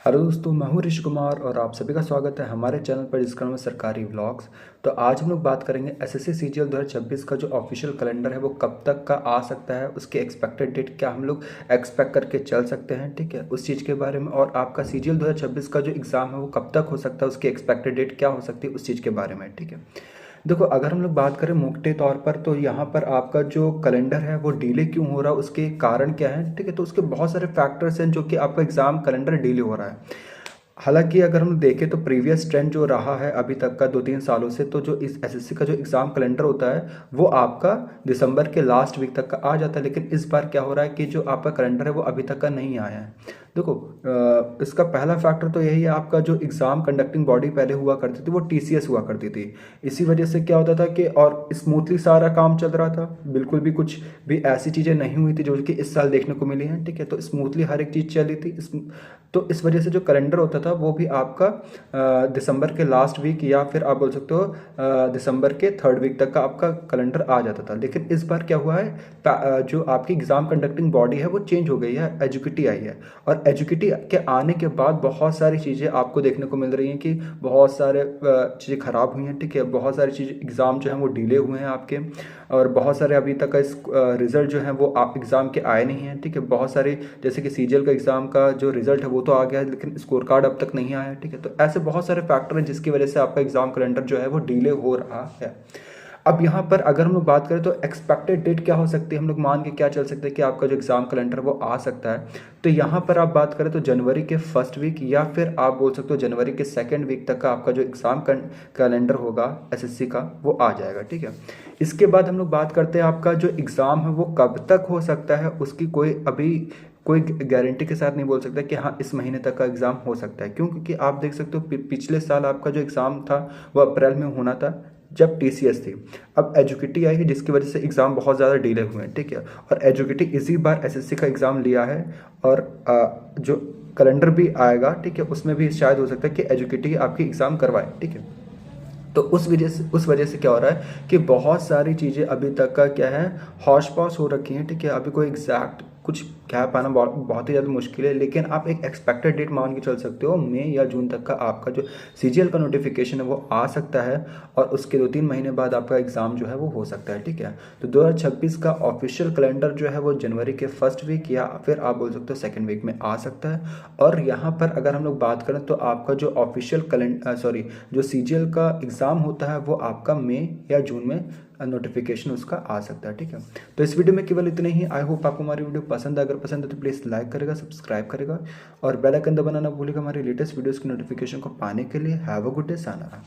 Hello दोस्तों, मैं हूं ऋषि कुमार और आप सभी का स्वागत है हमारे चैनल पर जिसका नाम है सरकारी व्लॉग्स। तो आज हम लोग बात करेंगे एसएससी सीजीएल 2026 का जो ऑफिशियल कैलेंडर है वो कब तक का आ सकता है, उसके एक्सपेक्टेड डेट क्या हम लोग एक्सपेक्ट करके चल सकते हैं, ठीक है, उस चीज़ के बारे में। और आपका सीजीएल 2026 का जो एग्ज़ाम है वो कब तक हो सकता है, उसकी एक्सपेक्टेड डेट क्या हो सकती है, उस चीज़ के बारे में, ठीक है। देखो, अगर हम लोग बात करें मोटे तौर पर तो यहाँ पर आपका जो कैलेंडर है वो डिले क्यों हो रहा है, उसके कारण क्या है, ठीक है। तो उसके बहुत सारे फैक्टर्स हैं जो कि आपका एग्ज़ाम कैलेंडर डिले हो रहा है। हालांकि अगर हम देखें तो प्रीवियस ट्रेंड जो रहा है अभी तक का 2-3 सालों से, तो जो इस एसएससी का जो एग्ज़ाम कैलेंडर होता है वो आपका दिसंबर के लास्ट वीक तक का आ जाता है। लेकिन इस बार क्या हो रहा है कि जो आपका कैलेंडर है वो अभी तक का नहीं आया है। देखो, इसका पहला फैक्टर तो यही है, आपका जो एग्ज़ाम कंडक्टिंग बॉडी पहले हुआ करती थी वो टीसीएस हुआ करती थी। इसी वजह से क्या होता था कि और स्मूथली सारा काम चल रहा था, बिल्कुल भी कुछ भी ऐसी चीज़ें नहीं हुई थी जो कि इस साल देखने को मिली हैं, ठीक है। तो स्मूथली हर एक चीज़ चली थी तो इस वजह से जो कैलेंडर होता था वो भी आपका दिसंबर के लास्ट वीक या फिर आप बोल सकते हो दिसंबर के थर्ड वीक तक का आपका कैलेंडर आ जाता था। लेकिन इस बार क्या हुआ है, जो आपकी एग्ज़ाम कंडक्टिंग बॉडी है वो चेंज हो गई है, एजुकेटी आई है। और एजुकेटी के आने के बाद बहुत सारी चीज़ें आपको देखने को मिल रही हैं कि बहुत सारे चीज़ें ख़राब हुई हैं, ठीक है। बहुत सारी चीज़ें एग्ज़ाम जो हैं वो डिले हुए हैं आपके, और बहुत सारे अभी तक का इस रिज़ल्ट जो है वो आप एग्ज़ाम के आए नहीं हैं, ठीक है। बहुत सारे जैसे कि सीजीएल का एग्ज़ाम का जो रिज़ल्ट है वो तो आ गया है लेकिन स्कोर कार्ड अब तक नहीं आया है, ठीक है। तो ऐसे बहुत सारे फैक्टर हैं जिसकी वजह से आपका एग्ज़ाम कैलेंडर जो है वो डिले हो रहा है। अब यहाँ पर अगर हम लोग बात करें तो एक्सपेक्टेड डेट क्या हो सकती है, हम लोग मान के क्या चल सकते हैं कि आपका जो एग्ज़ाम कैलेंडर वो आ सकता है। तो यहाँ पर आप बात करें तो जनवरी के फर्स्ट वीक या फिर आप बोल सकते हो जनवरी के सेकेंड वीक तक का आपका जो एग्ज़ाम कैलेंडर होगा एसएससी का वो आ जाएगा, ठीक है। इसके बाद हम लोग बात करते हैं आपका जो एग्ज़ाम है वो कब तक हो सकता है, उसकी कोई गारंटी के साथ नहीं बोल सकता कि हाँ इस महीने तक का एग्ज़ाम हो सकता है। क्यों? क्योंकि आप देख सकते हो पिछले साल आपका जो एग्ज़ाम था वो अप्रैल में होना था जब टीसीएस थी। अब एजुकेटी आई है जिसकी वजह से एग्ज़ाम बहुत ज़्यादा डिले हुए हैं, ठीक है। और एजुकेटी इसी बार एसएससी का एग्ज़ाम लिया है और जो कैलेंडर भी आएगा, ठीक है, उसमें भी शायद हो सकता है कि एजुकेटी आपकी एग्ज़ाम करवाए, ठीक है। तो उस वजह से क्या हो रहा है कि बहुत सारी चीज़ें अभी तक का क्या है, हौश पौश हो रखी हैं, ठीक है। अभी कोई एग्जैक्ट कुछ कह पाना बहुत ही ज़्यादा मुश्किल है, लेकिन आप एक एक्सपेक्टेड डेट मान के चल सकते हो, मई या जून तक का आपका जो सीजीएल का नोटिफिकेशन है वो आ सकता है। और उसके 2-3 महीने बाद आपका एग्ज़ाम जो है वो हो सकता है, ठीक है। तो 2026 का ऑफिशियल कैलेंडर जो है वो जनवरी के फर्स्ट वीक या फिर आप बोल सकते हो सेकेंड वीक में आ सकता है। और यहाँ पर अगर हम लोग बात करें तो आपका जो ऑफिशियल जो सीजीएल का एग्ज़ाम होता है वो आपका मई या जून में नोटिफिकेशन उसका आ सकता है, ठीक है। तो इस वीडियो में केवल इतने ही। आई होप आपको हमारी वीडियो पसंद है। अगर पसंद है तो प्लीज़ लाइक करेगा, सब्सक्राइब करेगा और बेल आइकन दबाना ना भूलिएगा हमारे लेटेस्ट वीडियोज़ की नोटिफिकेशन को पाने के लिए। Have a good day, Sana.